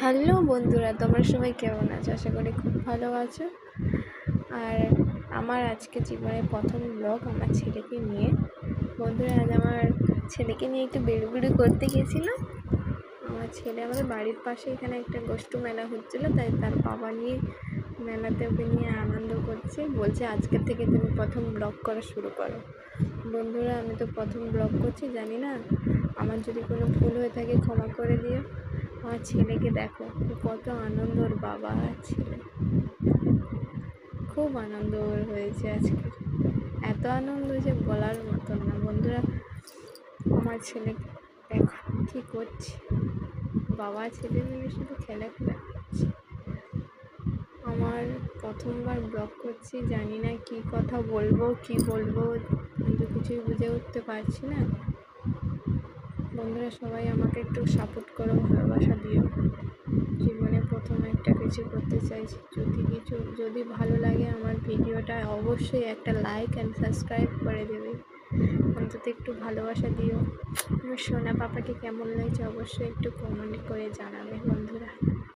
Hello বন্ধুরা, তোমরা সবাই কেমন আছো? আশা করি খুব ভালো আছো। আর আমার আজকে জীবনের প্রথম ব্লগ আমার ছেলেকে নিয়ে। বন্ধুরা, আজ আমার ছেলেকে নিয়ে একটু বেড়ুবেড়ু করতে গেছিলাম। আমার ছেলে আমাদের বাড়ির পাশে এখানে একটা গোষ্ঠ মেলা হচ্ছিলো, তাই তার বাবা নিয়ে মেলাতে ওকে নিয়ে আনন্দ করছে। বলছে আজকের থেকে তুমি প্রথম ব্লগ করা শুরু করো। বন্ধুরা, আমি তো প্রথম ব্লগ করছি, জানি না, আমার যদি কোনো ভুল হয়ে থাকে ক্ষমা করে দিও। আমার ছেলেকে দেখো, কত আনন্দ, ওর বাবা আর ছেলে, খুব আনন্দ ওর হয়েছে আজকে। এত আনন্দ যে বলার মতন না। বন্ধুরা, আমার ছেলে দেখো কী করছে, বাবা ছেলে মিলে শুধু খেলা করছে। আমার প্রথমবার ব্লগ করছি, জানি না কী কথা বলবো, কি বলবো, কিন্তু কিছুই বুঝে উঠতে পারছি না। বন্ধুরা, সবাই আমাকে একটু সাপোর্ট করো, ভালোবাসা দিও। জীবনে প্রথম একটা কিছু করতে চাইছি। যদি ভালো লাগে আমার ভিডিওটা, অবশ্যই একটা লাইক অ্যান্ড সাবস্ক্রাইব করে দেবে। অন্তত একটু ভালোবাসা দিও। আমার সোনা পাপাকে কেমন লাগছে অবশ্যই একটু কমেন্ট করে জানাবে বন্ধুরা।